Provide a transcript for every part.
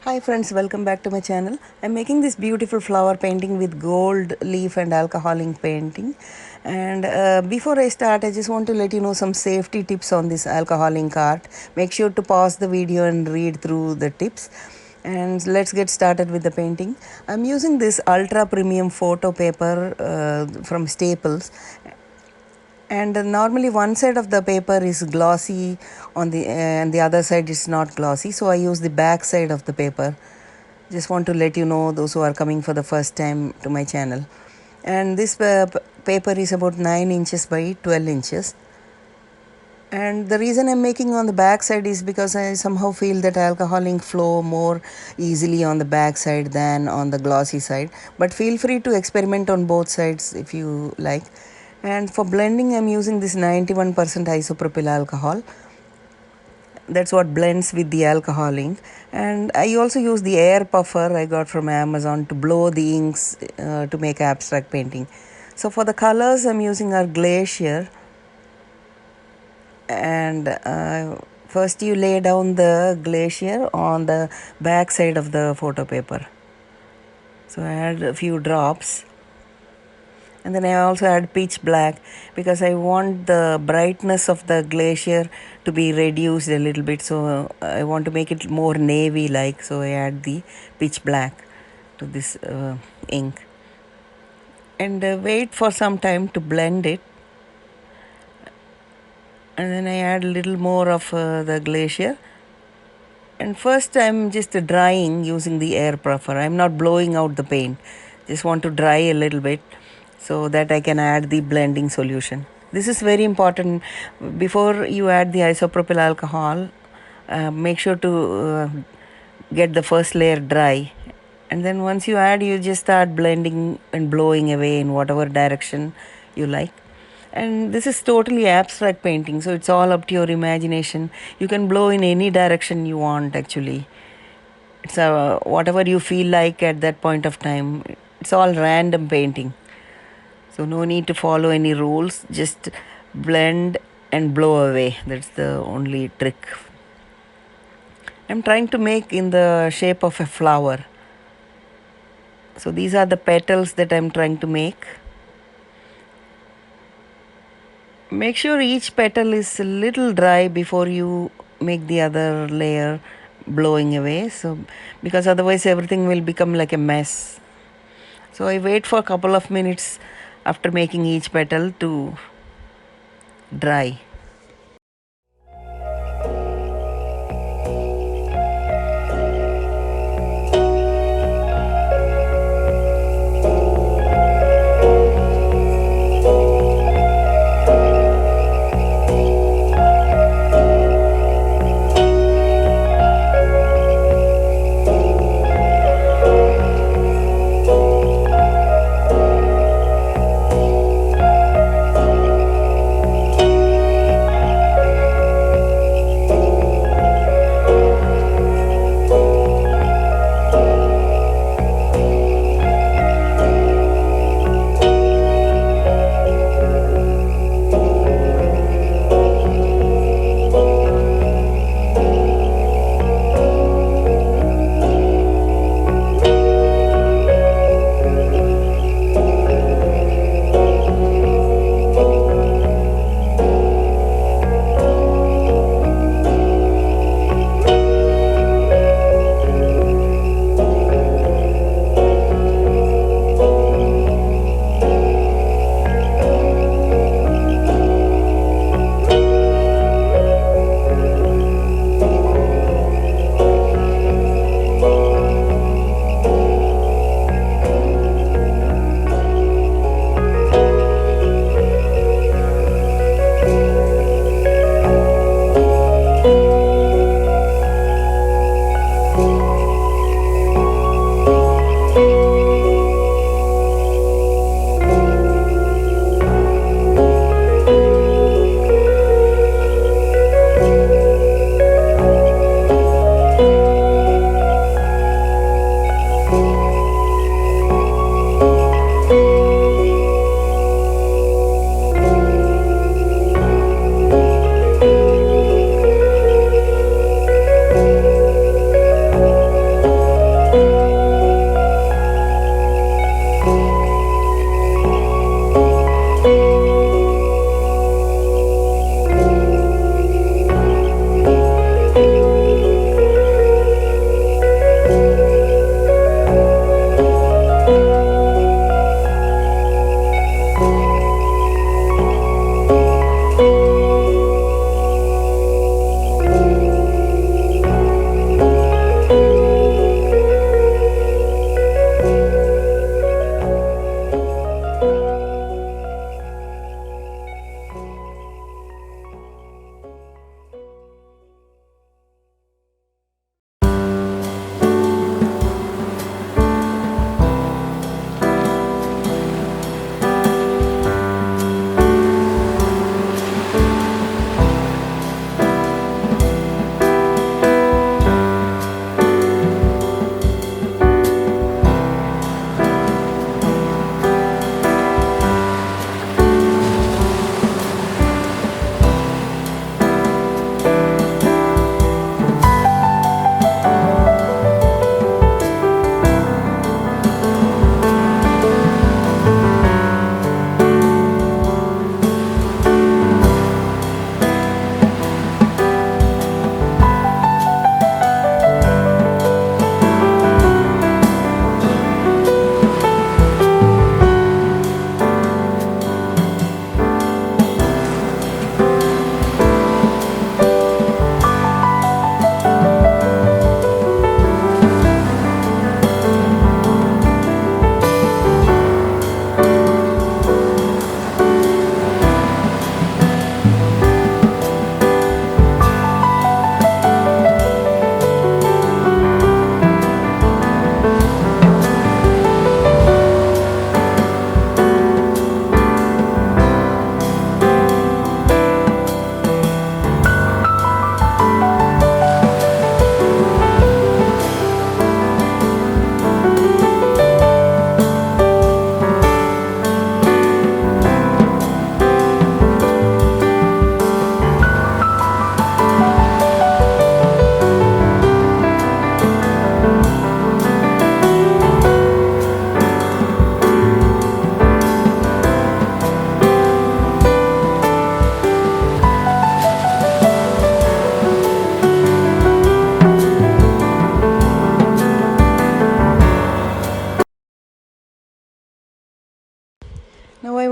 Hi friends, welcome back to my channel. I'm making this beautiful flower painting with gold leaf and alcohol ink painting. And before I start, I just want to let you know some safety tips on this alcohol ink art. Make sure to pause the video and read through the tips. And let's get started with the painting. I'm using this ultra premium photo paper from Staples, and normally one side of the paper is glossy on the and the other side is not glossy, so I use the back side of the paper. Just want to let you know, those who are coming for the first time to my channel. And this paper is about 9 inches by 12 inches. And the reason I'm making on the back side is because I somehow feel that alcohol ink flow more easily on the back side than on the glossy side. But feel free to experiment on both sides if you like. And for blending, I'm using this 91% isopropyl alcohol. That's what blends with the alcohol ink. And I also use the air puffer I got from Amazon to blow the inks to make abstract painting. So for the colors I'm using are Glacier. And first you lay down the Glacier on the back side of the photo paper. So I add a few drops. And then I also add pitch black because I want the brightness of the Glacier to be reduced a little bit. So I want to make it more navy like. So I add the pitch black to this ink. And wait for some time to blend it. And then I add a little more of the Glacier. And first I'm just drying using the air puffer. I'm not blowing out the paint. Just want to dry a little bit so that I can add the blending solution. This is very important. Before you add the isopropyl alcohol, make sure to get the first layer dry. And then once you add, you just start blending and blowing away in whatever direction you like. And this is totally abstract painting, so it's all up to your imagination. You can blow in any direction you want actually. It's whatever you feel like at that point of time. It's all random painting. So no need to follow any rules, just blend and blow away. That's the only trick. I'm trying to make in the shape of a flower. So these are the petals that I'm trying to make. Make sure each petal is a little dry before you make the other layer blowing away. So because otherwise everything will become like a mess. So I wait for a couple of minutes after making each petal to dry.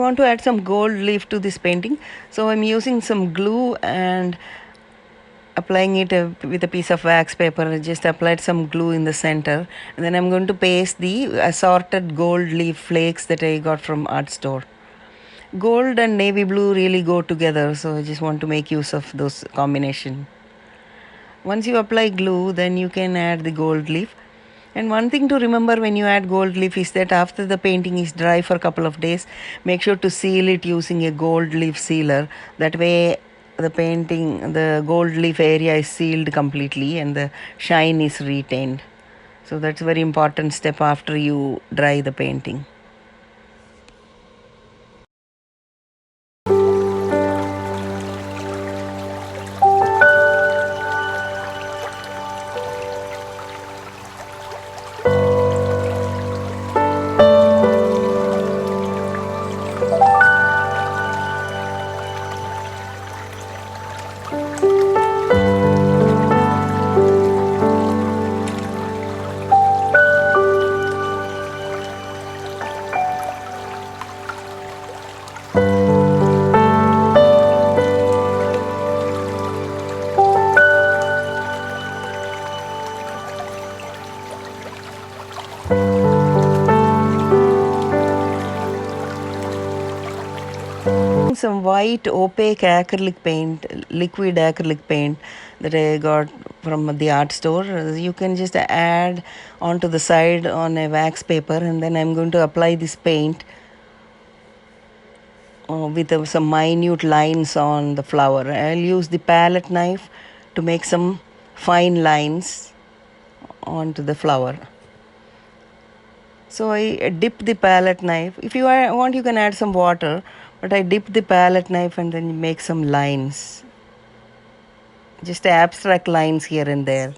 want to add some gold leaf to this painting, so I'm using some glue and applying it with a piece of wax paper. I just applied some glue in the center, and then I'm going to paste the assorted gold leaf flakes that I got from art store. Gold and navy blue really go together, so I just want to make use of those combination. Once you apply glue, then you can add the gold leaf. And one thing to remember when you add gold leaf is that after the painting is dry for a couple of days, make sure to seal it using a gold leaf sealer. That way the gold leaf area is sealed completely and the shine is retained. So that's a very important step after you dry the painting. Some white opaque acrylic paint, liquid acrylic paint that I got from the art store. You can just add onto the side on a wax paper, and then I'm going to apply this paint with some minute lines on the flower. I'll use the palette knife to make some fine lines onto the flower. So I dip the palette knife. If you want, you can add some water, but I dip the palette knife and then make some lines. Just abstract lines here and there.